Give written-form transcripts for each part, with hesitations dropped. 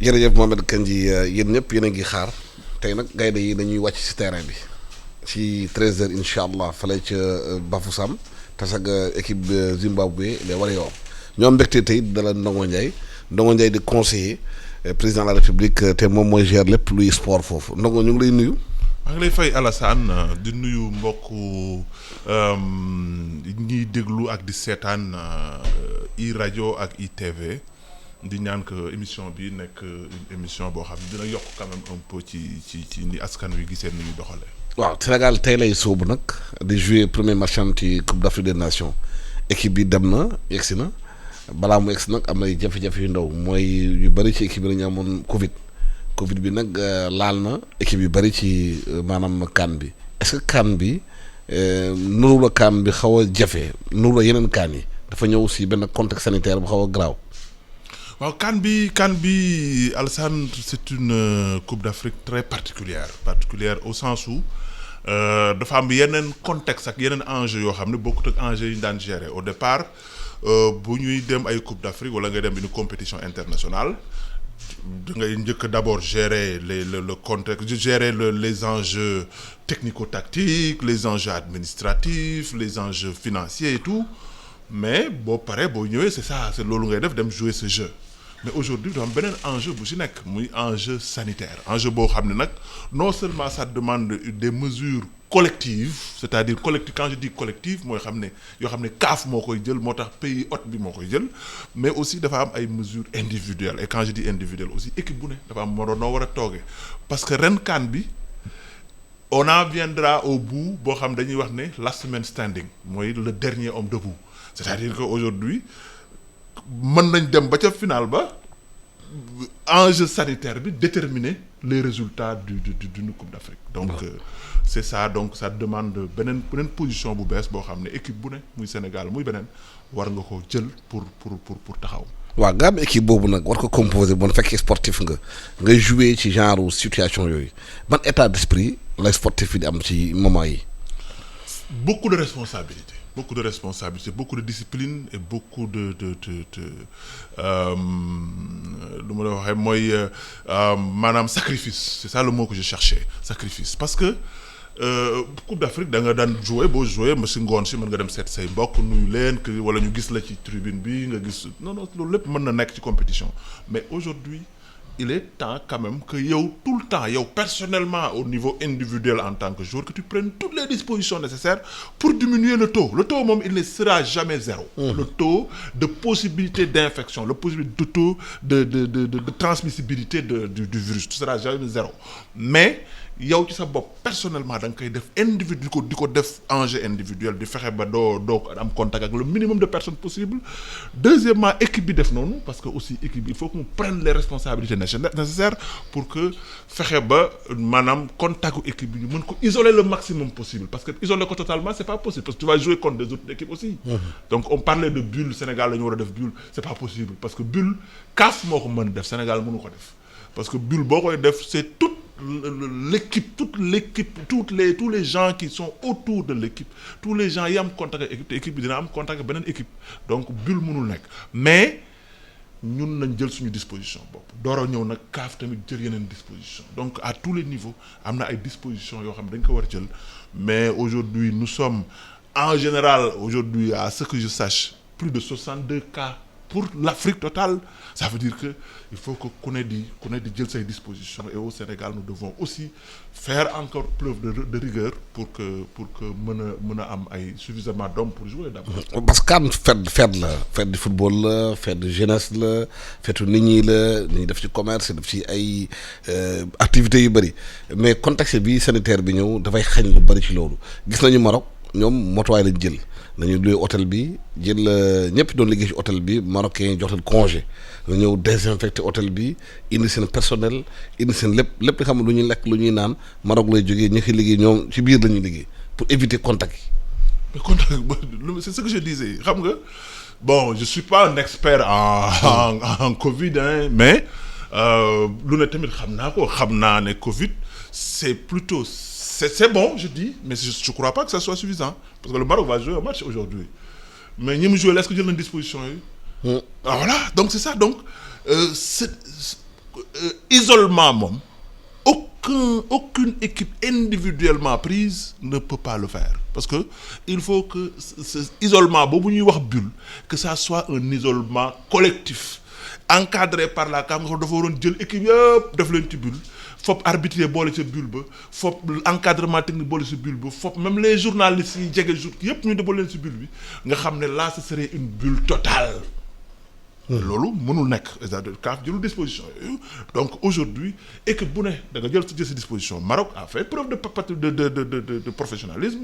jërëjëf Mohamed Kandji yéen ñëpp yéen a ngi xaar tey nag gaynde yi dañuy wàcc ci terrain bi ci 13h incha allah fële ca Bafoussam tas ak équipe Zimbabwe les Warriors ñoom mbégte tey dala Ndongo Ndiaye di conseiller président de la République te moom mooy gérer lépp luy sport foofu Ndongo ñu ngi lay nuyu. maa ngi lay fay Alassane di nuyu mbokku ñiy déglu ak di seetaan i rajo ak i TV di ñaan que émission bi nekk une émission boo xam ne dina yokk quand même un peu ci ni askan wi gisee ni ñu doxalee. waaw Sénégal tey lay sóobu nag di jouer premier match am ci Coupe d'Afrique des Nations équipe bi dem na yegsi na balaa mu yegsi nag am na jafe-jafe yu ndaw mooy yu bëri ci équipe bi la ñu amoon Covid bi nag laal na équipe yu bëri ci maanaam CAN bi est-ce que CAN bi nuru la CAN bi xaw a jafe nuru la yeneen CAN yi dafa ñëw si benn contexte sanitaire bu xaw a garaaw. waaw CAN bi Alassane c'est une Coupe d'Afrique très particulière au sens où dafa am yeneen contexte ak yeneen enjeu yoo xam ne bokkut ak enjeu yi ñu daan gérer au départ bu ñuy dem ay Coupe d'Afrique wala nga dem une compétition internationale da ngay njëkk d'abord gérer le contexte gérer les enjeux technico-tactiques les enjeux administratifs les enjeux financiers et tout mais boo paree boo ñëwee c'est loolu ngay def dem jouer ce jeu mais aujourd'hui dafa am beneen enjeu bu ci nekk muy enjeu sanitaire enjeu boo xam ne nag non seulement ça demande des mesures collectives c'est-à-dire collective quand je dis collective mooy xam ne yoo xam ne CAF moo koy jël moo tax pays hôte bi moo koy jël mais aussi dafa am ay mesures individuelles et quand je dis individuelles aussi équipe bu ne dafa am noo war a toogee parce que ren CAN bi on en viendra au bout boo xam dañuy wax ne last man standing mooy le dernier homme debout c'est-à-dire que aujourd'hui mën nañ dem ba ca final ba enjeu sanitaire bi déterminer les résultats d'une Coupe d'Afrique donc c'est ça donc ça demande beneen position bu bees boo xam ne équipe bu ne muy Sénégal muy beneen war nga ko jël pour taxaw. waaw nga am équipe boobu nag war ko composer bon fekkee sportif ngay jouer ci genre situation yooyu ban état d'esprit lay sportif bi di am ci moment yi. beaucoup de responsabilité, beaucoup de discipline et beaucoup de lu ma la waxee mooy maanaam sacrifice c'est ça le mot que je cherchais sacrifice parce que Coupe d'Afrique da nga daan boo jouer ma si ngoon si mën nga dem seet say mbokk nuyu leen wala ñu gis la ci tribune bi nga gis non loolu lépp mën na nekk ci compétition mais aujourd'hui il est temps quand même que yow tout le temps yow personnellement au niveau individuel en tant que joueur que tu prennes toutes les dispositions nécessaires pour diminuer le taux moom il ne sera jamais zéro. Le taux de possibilité d'infection le possibilité de taux de transmissibilité du virus ce sera jamais zéro mais yow ci sa bopp personnellement da nga koy def di ko def enjeu individuel di fexe ba doo am contact ak le minimum de personnes possible deuxièmement équipe bi def noonu parce que aussi équipe bi il faut que mu prenne les responsabilités nécessaires pour que fexe ba maanaam contact ak équipe bi ñu mën ko isoler le maximum possible parce que isoler ko totalement c'est pas possible parce que tu vas jouer contre des autres équipes aussi. Donc on parlait de bulle Sénégal la ñu war a def bulle c'est pas possible parce que bulle CAF moo ko mën def Sénégal mënu ko def parce que bulle boo koy def c'est toute l'équipe tous les gens qui sont autour de l'équipe tous les gens yi am contact ak équipe bi dina am contact ak beneen équipe donc bulle mënul nekk mais ñun nañ jël suñu disposition bopp door a ñëw nag CAF tamit jël yeneen disposition donc à tous les niveaux am na ay dispositions yoo xam ne dañ ko war a jël mais aujourd'hui nous sommes en général aujourd'hui à ce que je sache plus de 62 cas pour l'Afrique totale ça veut dire que il faut que ku ne di jël say dispositions et au Sénégal nous devons aussi faire encore preuve de rigueur pour que mën a am ay suffisamment d'hommes pour jouer d'abord. parce que CAN fête la fête du football la fête de jeunesse la fête nit ñi la nit ñi def ci commerce def ci ay activités yu bëri mais contexte bi sanitaire bi ñëw dafay xañ lu bëri ci loolu gis nañu Maroc ñoom motuwaay lañ jël. nañu luy hôtel bi jël ñëpp doon liggéey ci hôtel bi marocain yi jox leen congé nga ñëw désinfecté hôtel bi indi seen personnel indi seen lépp xam lu ñuy lekk lu ñuy naan Maroc lay jógee ñi liggéey ñoom ci biir la ñuy liggéey pour éviter contact yi. mais contact c'est ce que je disais xam nga bon je suis pas un expert en Covid mais lu ne tamit xam naa ne Covid c'est plutôt. C'est bon, je dis, mais je crois pas que ça soit suffisant. Parce que le Maroc va jouer un match aujourd'hui. Mais nous jouons, est-ce que j'ai une disposition? Voilà, donc c'est ça. Donc, isolement moom aucune équipe individuellement prise ne peut pas le faire parce que il faut que ce isolement boobu ñuy wax bulle que ça soit un isolement collectif encadré par la CAF nga xam dafa waroon jël équipe yëpp def leen ci bulle fopp arbitre boole ca bulle ba fopp encadrement technique boole ci bulle ba fopp même les journalistes yi jege jour yëpp ñu deboole leen ci bulle bi nga xam ne là ce serait une bulle totale. loolu mënul nekk c'est-à-dire CAF jëlul disposition yooyu donc aujourd'hui équipe bu ne da nga jël sa disposition. Maroc a fait preuve de professionnalisme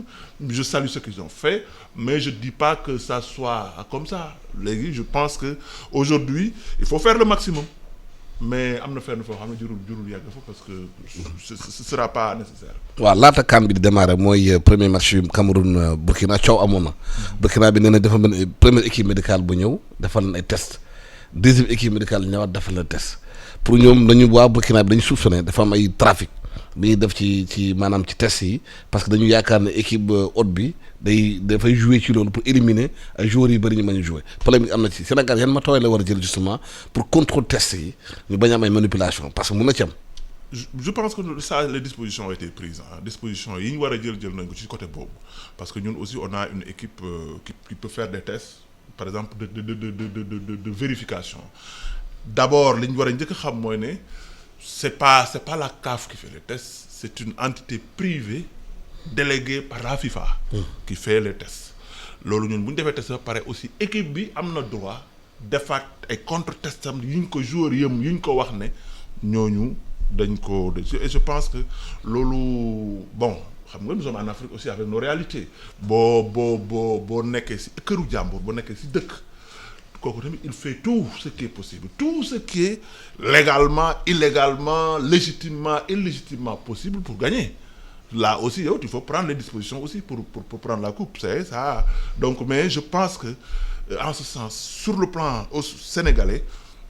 je salue ce qu'ils ont fait mais je dis pas que ça soit comme ça léegi je pense que aujourd'hui il faut faire le maximum mais am na fenn foo xam ne jurul yàgg fa parce que ce sera pas nécessaire. waaw laata CAN bi di démarrer mooy premier match yu Cameroun Burkina coow amoon na. Burkina bi nee na dafa mën première équipe médicale bu ñëw defal na ay test deuxième équipe médicale ñëwaat defal na test pour ñoom dañu waa Burkina bi dañu soupçonné dafa am ay trafic bi ñuy def ci maanaam ci test yi parce que dañu yaakaar ne équipe hôte bi dafay jouer ci loolu pour éliminer ay joueurs yu bëri ñu mën a jouer polémique am na ci Sénégal yan matuwaay la war a jël justement pour contrôle test yi ñu bañ a am ay manipulation parce que mun na ci am. je pense que ça les dispositions ont été prises dispositions yi ñu war a jël nañ ko ci côté boobu parce que ñun aussi on a une équipe qui peut faire des tests par exemple de vérification d'abord li ñu war a njëkk a xam mooy ne c'est pas la CAF qui fait les tests c'est une entité privée déléguée par la FIFA qui fait les tests loolu ñun bu ñu defee test ba pare aussi équipe bi am na droit defaat ay contre-test am yu ñu ko joueur yu ñu ko wax ne ñooñu dañ ko et je pense que loolu bon xam nga nous sommes en Afrique aussi avec nos réalités boo nekkee ci këru jàmbur boo nekkee ci dëkk kooku tamit il fait tout ce qui est possible tout ce qui est légalement illégalement légitimement illégitimement possible pour gagner là aussi yow il faut prendre les dispositions aussi pour prendre la coupe c'est ça donc mais je pense que en ce sens sur le plan sénégalais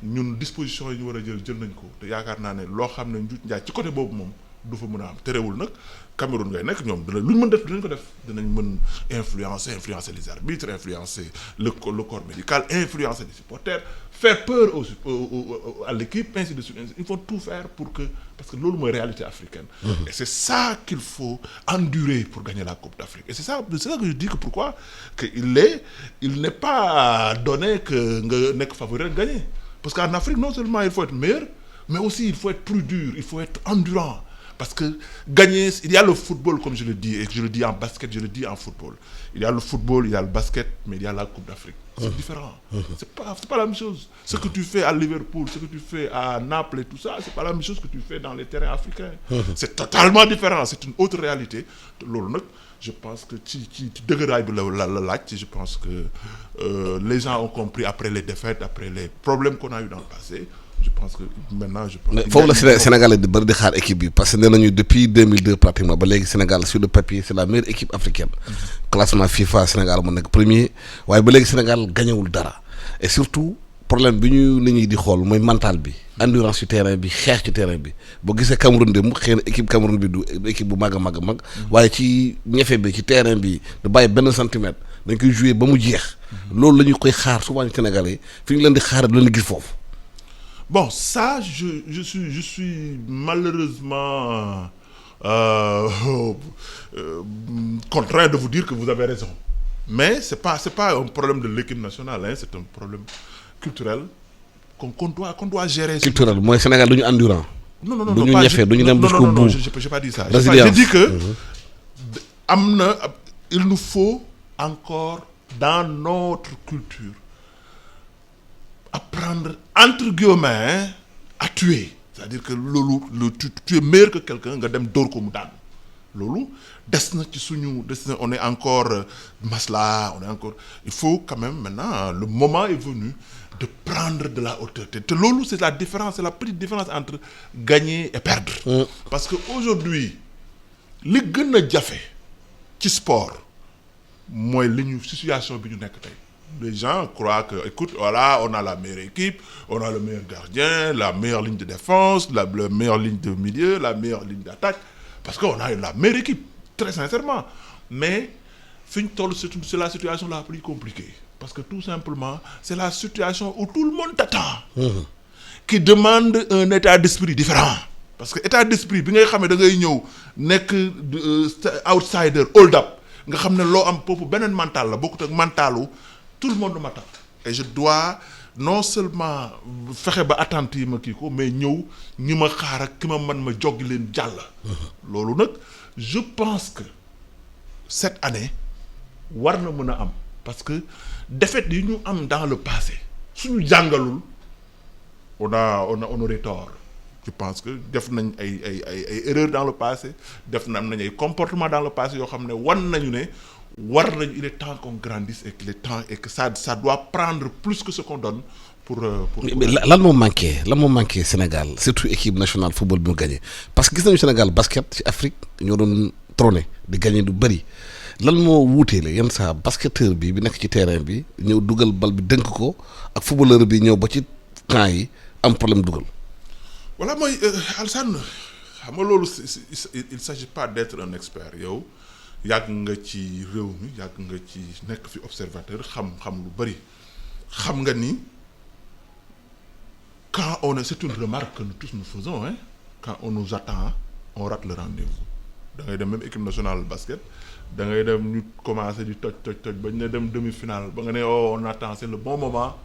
ñun dispositions yi ñu war a jël nañ ko te yaakaar naa ne loo xam ne njuuj njaay ci côté boobu moom du fa mën a am terewul nag Cameroun ngay nekk ñoom lu ñu mën def dinañ ko def dinañ mën influencer les arbitres influencer le corps médical influencer les supporters faire peur à l'équipe ainsi de suite il faut tout faire pour que parce que loolu mooy réalité africaine et c'est ça qu'il faut endurer pour gagner la Coupe d'Afrique et c'est ça que je dis que pourquoi que il n'est pas donné que nga nekk favori rek gagner parce qu'en Afrique non seulement il faut être meilleur mais aussi il faut être plus dur il faut être endurant parce que gagner il y a le football comme je le dis et je le dis en basket je le dis en football il y a le football il y a le basket mais il y a la Coupe d'Afrique c'est différent c'est pas la même chose ce que tu fais à Liverpool ce que tu fais à Naples et tout ça c'est pas la même chose que tu fais dans les terrains africains c'est totalement différent c'est une autre réalité loolu nag je pense que ci dëgëraay bi la laaj je pense que les gens ont compris après les défaites après les problèmes qu'on a eu dans le passé je pense que maintenant mais foofu la Sénégal di bëri di xaar équipe bi parce que nee nañu depuis 2002 pratiquement ba léegi Sénégal sur le papier c'est la meilleure équipe africaine classement FIFA Sénégal mu nekk premier waaye ba léegi Sénégal gañewul dara et surtout problème bi ñu nit ñi di xool mooy mental bi endurance ci terrain bi xeex ci terrain bi boo gisee Cameroun de mu xëy na équipe Cameroun bi du équipe bu mag a mag waaye ci ñefe bi ci terrain bi du bàyyi benn centimètre dañ koy jouer ba mu jeex loolu la ñu koy xaar souvent ci Sénégalais fi ñu leen di xaar du leen di gis foofu. Bon, ça, je suis malheureusement contraint de vous dire que vous avez raison. Mais c'est pas un problème de l'équipe nationale, hein, c'est un problème culturel qu'on doit gérer. Culturel, moi, Sénégal, nous sommes endurants. Non, non, j'ai pas dit ça. J'ai dit que il nous faut encore, dans notre culture, apprendre entre guillemets à tuer c'est-à-dire que loolu tu es meilleur que quelqu'un nga dem dóor ko mu daan loolu des na on est encore masla on est encore il faut quand même maintenant le moment est venu de prendre de la hauteur te loolu c'est la différence c'est la petite différence entre gagner et perdre parce que aujourd'hui li gën a jafe ci sport mooy li ñu situation bi ñu nekk tey les gens croient que, écoute, voilà, on a la meilleure équipe, on a le meilleur gardien, la meilleure ligne de défense, la meilleure ligne de milieu, la meilleure ligne d'attaque, parce qu'on a la meilleure équipe, très sincèrement. Mais, c'est la situation la plus compliquée, parce que tout simplement, c'est la situation où tout le monde t'attend. qui demande un état d'esprit différent. Parce que état d'esprit bi ngay xam ne da ngay ñëw nekk outsider hold up nga xam ne loo am foofu beneen mental la bokkut ak mentalu tout le monde m'attend et je dois non seulement fexe ba attente yi ma kii ko mais ñëw ñi ma xaar ak ki ma man ma joggi leen jàll. loolu nag je pense que cette année war na mën a am parce que défaite yi ñu am dans le passé suñu jàngalul on aurait tort. Je pense que def nañ ay erreurs dans le passé def nañ ay comportements dans le passé yoo xam ne wan nañu ne war nañu il est temps qu'on grandisse et qu'il est temps et que ça doit prendre plus que ce qu'on donne pour lan moo manqué Sénégal surtout équipe nationale football bi mu gagné parce que gis nañu Sénégal basket ci Afrique ñoo doon trôné di gagné du bëri lan moo wuuteele yenn saa basketteur bi nekk ci terrain bi ñëw dugal bal bi dënk ko ak footballeur bi ñëw ba ci camp yi am problème dugal. Voilà mooy Alassane xam nga loolu il s'agit pas d'être un expert yow yàgg nga ci réew mi yàgg nga ci nekk fi observateur xam lu bari xam nga ni quand c'est une remarque que nous tous nous faisons hein quand on nous attend on rate le rendez-vous da ngay dem même équipe nationale basket da ngay dem ñu commencer di toj ba ñu ne dem demi-finale ba nga ne on attend c'est le bon moment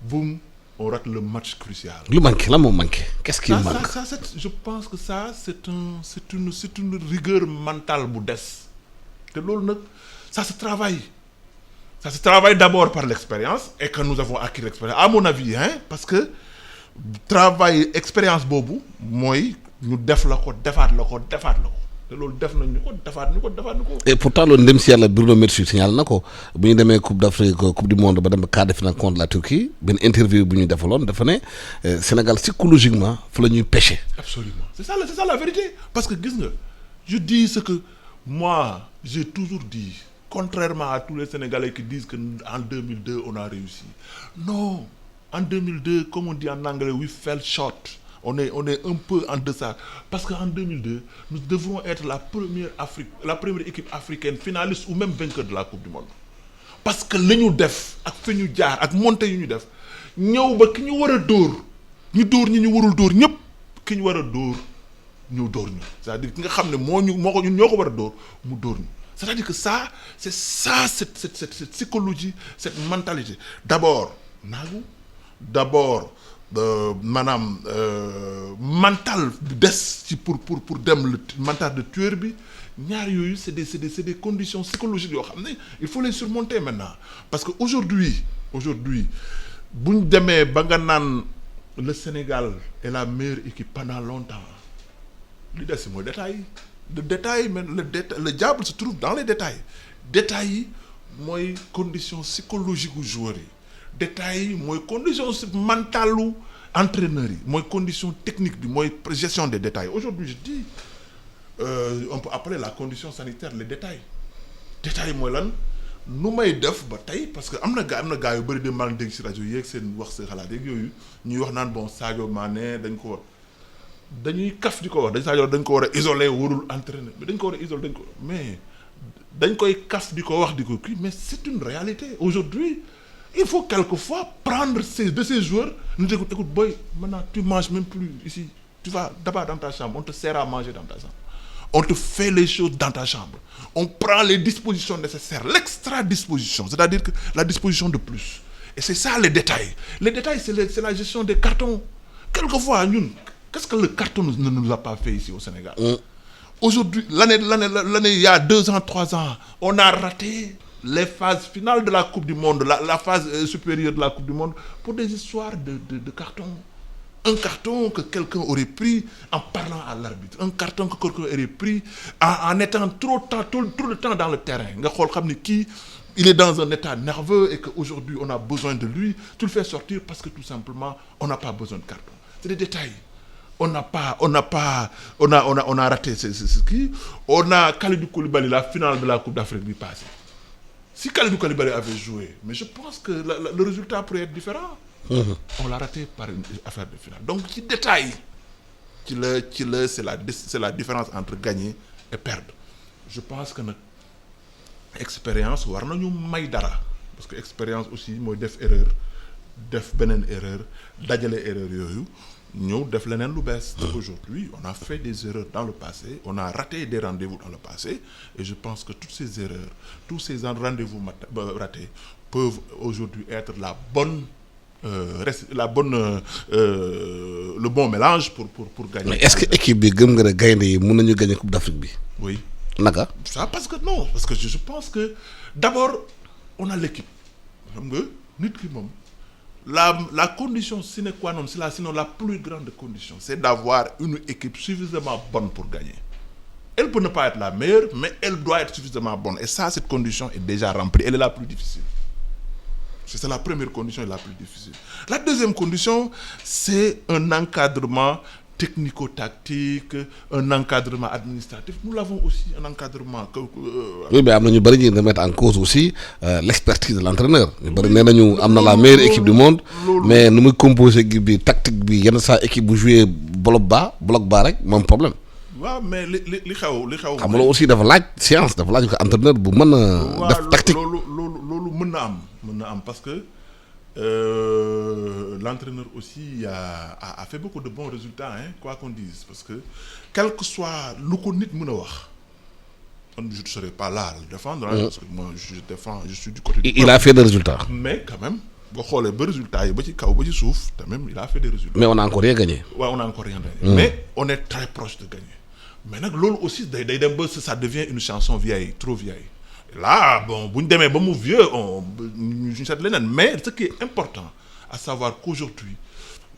boum. On rate le match crucial. Lu manque lan moo manqué qu'est-ce qui manque. Je pense que ça c'est une rigueur mentale bu des te loolu nag ça se travaille d'abord par l'expérience et que nous avons acquis l'expérience à mon avis parce que travail expérience boobu mooy ñu def la ko defaat la ko te loolu def nañ ñu ko defaat ñu ko. et pourtant loolu ndem si yàlla Bruno Metsu signal na ko bu ñu demee coupe d'Afrique coupe du monde ba dem quart de finale contre la Turquie benn interview bu ñu defaloon dafa ne Sénégal psychologiquement fa la ñuy pêcher. Absolument c'est ça la vérité parce que gis nga je dis ce que moi j'ai toujours dit contrairement à tous les Sénégalais qui disent que en 2002 on a réussi non en 2002 comme on dit en anglais we fell short. On est un peu en deçà parce qu'en 2002 nous devrons être la première équipe africaine finaliste ou même vainqueur de la Coupe du Monde parce que li ñu def ak fi ñu jaar ak montée yu ñu def ñëw ba ki ñu war a dóor ñu dóor ñi ñu warul dóor ñëpp ki ñu war a dóor ñu dóor ñu c'est-à-dire ki nga xam ne ñun ñoo ko war a dóor mu dóor ñu c'est-à-dire que ça c'est ça cette psychologie cette mentalité d'abord maanaam mental bu des ci pour dem le mental de tueur bi ñaar yooyu c'est des conditions psychologiques yoo xam ne il faut les surmonter maintenant parce que aujourd'hui bu ñu demee ba nga naan le Sénégal est la meilleure équipe pendant longtemps li des mooy détail mais le diable se trouve dans les détails yi mooy condition psychologique u joueurs yi détails yi mooy condition mentale u entraîneurs yi mooy condition technique bi mooy gestion des détails aujourd'hui je dis on peut appeler la condition sanitaire les détails mooy lan nu may def ba tey parce que am na gaa yu bëri de maa ngi dégg ci rajo yeeg seen wax seen xalaat yeeg yooyu ñuy wax naan bon Sadio Mané dañuy kaf di ko wax dañ ko war a isoler warul entraîner mais dañ ko war a isoler mais dañ koy kaf di ko wax di ko kii mais c'est une réalité aujourd'hui il faut quelquefois prendre de ces joueurs nous dire écoute boy maintenant tu manges même plus ici tu vas d'abord dans ta chambre on te sert à manger dans ta chambre on te fait les choses dans ta chambre on prend les dispositions nécessaires l'extra disposition c'est-à-dire que la disposition de plus et c'est ça les détails c'est la gestion des cartons quelquefois ñun qu'est-ce que le carton ne nous a pas fait ici au Sénégal aujourd'hui l'année il y a 2 ans 3 ans on a raté les phases finales de la Coupe du Monde, la phase supérieure de la Coupe du Monde, pour des histoires de carton. Un carton que quelqu'un aurait pris en parlant à l'arbitre. Un carton que quelqu'un aurait pris en étant tout le temps dans le terrain. Il est dans un état nerveux et qu'aujourd'hui on a besoin de lui. Tu le fais sortir parce que tout simplement on n'a pas besoin de carton. C'est des détails. On a raté ce qui. On a Kalidou Koulibaly, la finale de la Coupe d'Afrique du passé. Si Kalidou Koulibaly avait joué, mais je pense que le résultat pourrait être différent. On l'a raté par une affaire de finale. Donc, petit détail, c'est la différence entre gagner et perdre. Je pense que notre expérience, war nañu may dara parce que expérience aussi mooy def erreur def beneen erreur dajale erreur yooyu ñëw def leneen lu bees. Aujourd'hui on a fait des erreurs dans le passé, on a raté des rendez-vous dans le passé, et je pense que toutes ces erreurs, tous ces rendez-vous ratés peuvent aujourd'hui être le bon mélange pour gagner. Mais est-ce que équipe bi gëm nga ne gaynde yi mën nañu gagner Coupe d'Afrique bi. Oui. naka. Ça parce que non, parce que je pense que d'abord on a l'équipe. Xam nga nit ki moom la condition sine qua non, sinon la plus grande condition, c'est d'avoir une équipe suffisamment bonne pour gagner. Elle peut ne pas être la meilleure, mais elle doit être suffisamment bonne. Et ça, cette condition est déjà remplie. Elle est la plus difficile. C'est la première condition et la plus difficile. La deuxième condition, c'est un encadrement technico-tactique, un encadrement administratif. Nous l'avons aussi, un encadrement... Oui, mais nous devons remettre en cause aussi l'expertise de l'entraîneur. Nous devons la meilleure équipe du monde, mais nous composons l'équipe tactique, il y a une équipe qui joue bloc bas, même problème. waaw mais li xew xam nga aussi dafa laaj science, dafa laaj ko entraîneur bu mën a def tactique. loolu mën na am parce que l'entraîneur aussi a fait beaucoup de bons résultats, hein, quoi qu'on dise, parce que quel que soit lu ko nit mën a wax je ne serai pas là à le défendre, hein, parce que moi je suis du côté il a fait des résultats, mais quand même boo xoolee ba résultats yi ba ci kaw ba ci suuf quand même il a fait des résultats, mais on a encore rien gagné. Ouais, on a encore rien gagné, mais on est très proche de gagner. Mais nag loolu aussi day dem ba ça devient une chanson vieille, trop vieille. Là bon bu ñu demee ba mu vieux ñu seet leneen, mais ce qui est important à savoir qu'aujourd'hui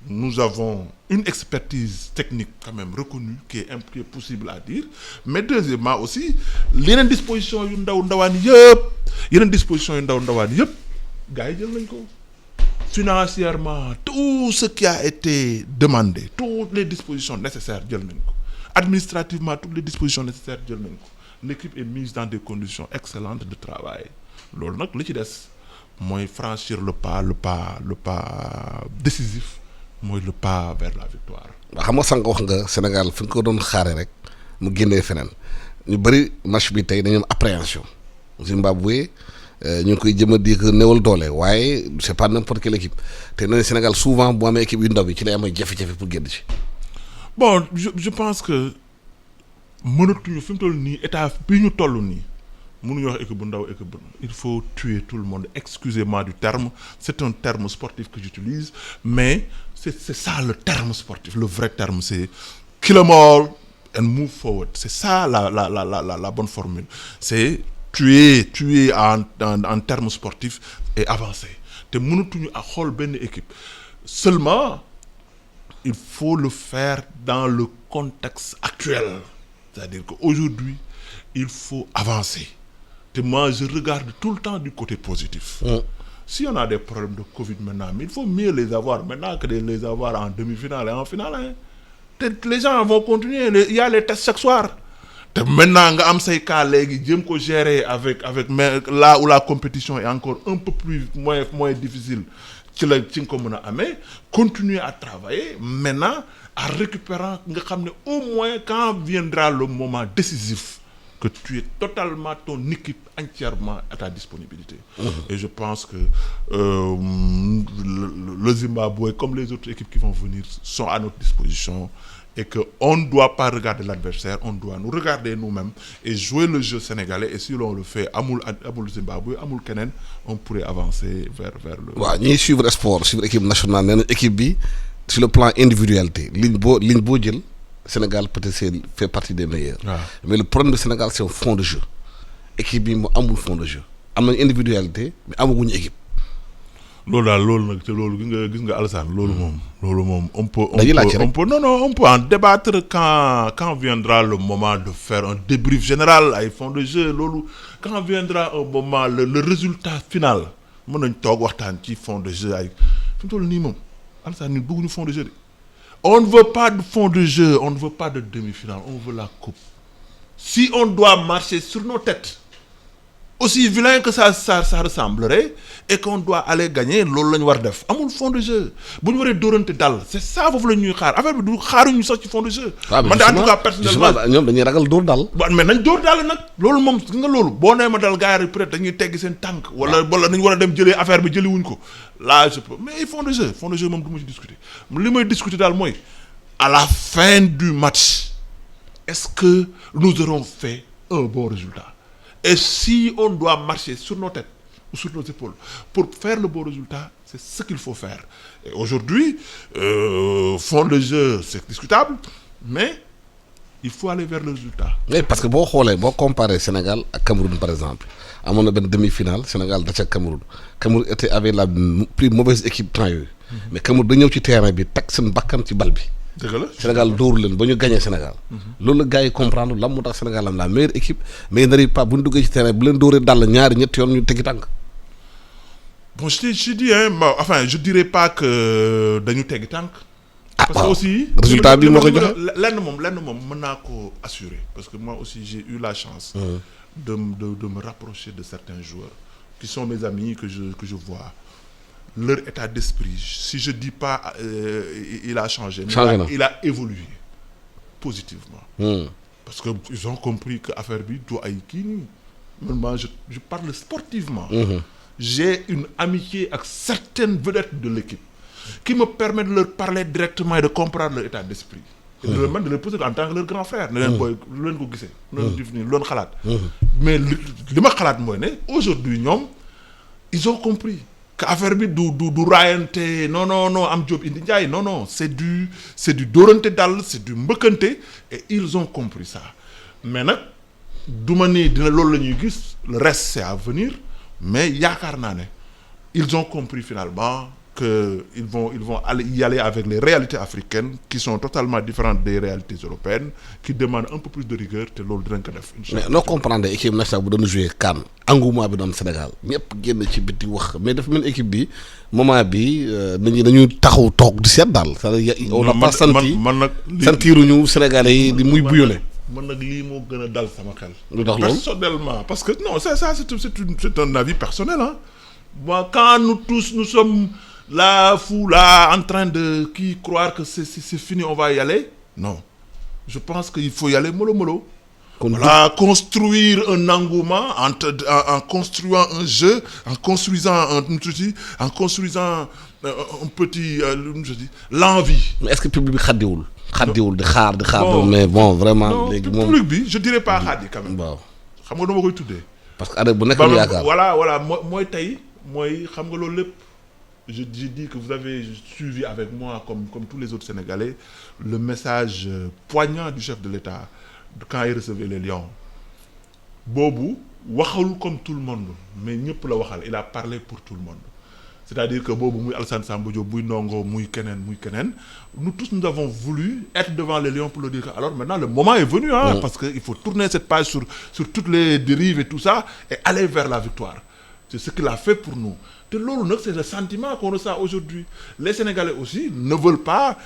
nous avons une expertise technique quand même reconnue qui est possible à dire, mais deuxièmement aussi yeneen disposition yu ndawaan yëpp gars yi jël nañ ko. Financièrement tout ce qui a été demandé, toutes les dispositions nécessaires jël nañ ko. Administrativement toutes les dispositions nécessaires jël nañ ko. L'équipe est mise dans des conditions excellentes de travail. Loolu nag li ci des mooy franchir le pas décisif, mooy le pas vers la victoire. xam nga sànq wax nga Sénégal fi nga ko doon xaare rek mu génnee feneen ñu bëri match bi tey dañu am appréhension. Zimbabwe ñu ngi koy jëm a di ko néewal doole waaye c'est pas n'importe quelle équipe te nee na Sénégal souvent bu amee équipe yu ndaw yi ci lay amay jafe-jafe pour génn ci. Bon je pense que mënatuñu fi mu toll nii état bi ñu toll nii mënuñu wax équipe bu ndaw équipe bu il faut tuer tout le monde, excusez-moi du terme, c'est un terme sportif que j'utilise, mais c'est ça le terme sportif, le vrai terme c'est kill 'em all and move forward, c'est ça la bonne formule, c'est tuer en termes sportifs et avancer. Te mënatuñu a xool benn équipe seulement il faut le faire dans le contexte actuel, c'est-à-dire qu'aujourd'hui il faut avancer. Et moi je regarde tout le temps du côté positif. Si on a des problèmes de Covid maintenant, mais il faut mieux les avoir maintenant que de les avoir en demi-finale et en finale, hein. Les gens vont continuer, il y a les tests chaque soir. Te maintenant nga am say cas léegi jéem ko gérer avec mais là où la compétition est encore un peu plus moins difficile ci nga ko mën a amee, continuer à travailler maintenant en récupérant nga xam ne au moins quand viendra le moment décisif que tu es totalement ton équipe entièrement à ta disponibilité. Et je pense que le Zimbabwe comme les autres équipes qui vont venir sont à notre disposition et que on ne doit pas regarder l'adversaire, on doit nous regarder nous-mêmes et jouer le jeu sénégalais, et si l'on le fait amul Zimbabwe amul keneen, on pourrait avancer vers le... waaw ñuy suivre sport suivre équipe nationale nee na équipe bi sur le plan individualité ligne boo jël Sénégal peut-être fait partie des meilleurs. Mais le problème du Sénégal c'est un fond de jeu. Équipe bi mu amul fond de jeu, am nañ individualité mais amaguñu équipe. loolu nag te loolu gis nga Alassane loolu moom on peut en débattre quand viendra le moment de faire un débrief général ay fond de jeu. Loolu quand viendra un moment le résultat final mën nañ toog waxtaan ci fond de jeu ay fi mu toll nii moom Alassane ni bëgguñu fond de jeu de. On ne veut pas de fond de jeu, on ne veut pas de demi-finale, on veut la coupe. Si on doit marcher sur nos têtes, aussi vilain que ça ressemblerait, et qu'on doit aller gagner, loolu la ñu war def amul fond de jeu bu ñu waree dóorante dal, c'est ça foofu la ñuy xaar affaire bi du xaaruñu sax ci fond de jeu. Man de en tout cas personnellement ñoom dañuy ragal dóor dal. mais nañ dóor dal nag loolu moom gis nga loolu boo nee ma dal gars yi peut-être dañuy teggi seen tànk wala nañu war a dem jëlee affaire bi jëli wuñ ko là je peux mais fond de jeu moom du ma ci discuter li may discuter daal mooy à la fin du match est-ce que nous aurons fait un bon résultat et si on doit marcher sur nos têtes ou sur nos épaules pour faire le bon résultat c'est ce qu'il faut faire et aujourd'hui fond de jeu c'est discutable mais il faut aller vers le résultat. oui parce que boo xoolee boo comparé Sénégal ak Cameroun par exemple amoon na benn demi-finale Sénégal da ca Cameroun était avec la plus mauvaise équipe temps yooyu. mais Cameroun da ñëw ci terrain bi teg seen bakkan ci bal bi. dëgg la Sénégal dóoru leen ba ñu gagné Sénégal. loolu la gars yi comprendre lan moo tax Sénégal am la meilleure équipe mais n'arrive pas bu ñu duggee ci terrain bu leen dóoree dàll ñaari ñetti yoon ñu teggi tànk. bon je dis enfin je dirais pas que dañu teggi tànk. parce que aussi résultat bi moo ko joxe lenn moom mën naa ko assurer parce que moi aussi j'ai eu la chance. de me rapprocher de certains joueurs qui sont mes amis que je vois. Leur état d'esprit si je dis pas il a changé. Il a évolué positivement. parce que ils ont compris que affaire bi du ay kii nii moi je parle sportivement. J'ai une amitié avec certaines vedettes de l'équipe qui me permet de leur parler directement et de comprendre leur état d'esprit. Et de leur poser en tant que leur grand frère. ne leen booy lu leen ko gisee. lu leen def nii lu leen xalaat. mais li ma xalaat mooy ne aujourd'hui ñoom ils ont compris. que affaire bi du raayante non am job indi njaay non c'est du dóorante dal c'est du mbëkkante et ils ont compris ça mais nag du ma ni dina loolu la ñuy gis le reste c'est à venir mais yaakaar naa ne ils ont compris finalement que ils vont y aller avec les réalités africaines qui sont totalement différentes des réalités européennes qui demandent un peu plus de rigueur te loolu dinañ ko def inchallah. mais noo comprendre équipe nationale bu doon jouer CAN engouement bi doon Sénégal ñëpp génn ci biti wax mais dafa mel équipe bi moment bi nit ñi dañuy taxaw toog di seet daal on n'a pas senti man nag sentiruñu Sénégalais yi di muy bouillonné. man nag lii moo gën a dal sama xel. lu tax loolu personnellement parce que non c'est un avis personnel hein. Moi quand nous tous nous sommes là fous là en train de croire que c'est fini on va y aller non je pense qu'il faut y aller mollo voilà construire un engouement en construisant un jeu en construisant un petit je dis l'envie. mais est-ce que public bi xaddiwul di xaar mais bon vraiment léegi moom public bi je dirais pas xaddi quand même. waaw xam nga dama koy tuddee. parce que année bu nekk ñu yaakaar voilà mooy tey mooy xam nga loolu lépp. Je dis que vous avez suivi avec moi comme tous les autres Sénégalais le message poignant du chef de l'État quand il recevait les Lions boobu waxalul comme tout le monde mais ñëpp la waxal il a parlé pour tout le monde c'est-à-dire que boobu muy Alassane Samba Diop muy Ndongo muy keneen nous tous nous avons voulu être devant les Lions pour leur dire que alors maintenant le moment est venu parce que il faut tourner cette page sur toutes les dérives et tout ça et aller vers la victoire c'est ce qu'il a fait pour nous. te loolu nag c'est le sentiment qu'on ressent aujourd'hui les Sénégalais aussi ne veulent pas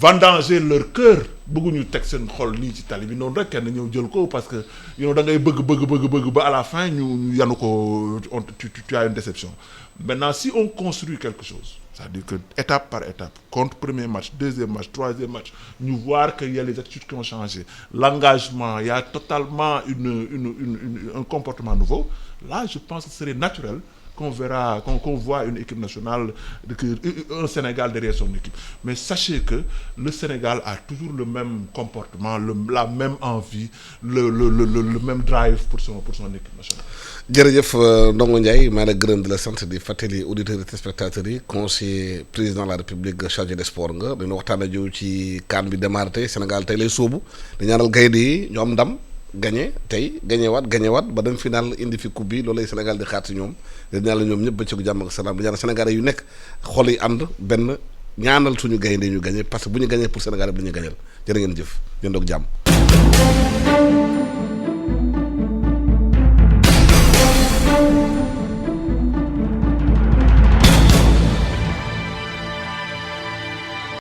vendanger leur cœur bëgguñu teg seen xol nii ci tali bi noonu rek kenn ñëw jël ko parce que yow da ngay bëgg ba à la fin ñu yanu ko tu as une déception maintenant si on construit quelque chose c'est-à-dire que étape par étape contre premier match deuxième match troisième match ñu voir que y a les attitudes qui ont changé l'engagement il y a totalement un comportement nouveau là je pense que ce serait naturel qu'on voit une équipe nationale, un Sénégal derrière son équipe. Mais sachez que le Sénégal a toujours le même comportement, la même envie, le même drive pour son équipe nationale. jërëjëf Ndongo Ndiaye maa ngi lay gërëm di la sant di fàttali auditeurs et téléspectateurs yi conseiller président de la République chargé des sports nga dañu waxtaan ak yow ci CAN bi démarré tey Sénégal tey lay sóobu di ñaanal gaynde yi ñu am ndam. gagné waat ba dem final indi fi coupe bi loolu lay Sénégal di xaar ci ñoom di ñaanal ñoom ñëpp bëccëgu jàmm ak salaam di ñaanal Sénégalais yu nekk xol yi ànd benn ñaanal suñu gaynde ñu gagné parce que bu ñu gagné pour Sénégal bi la ñuy gagnal jërë ngeen jëf ñeen doog jàmm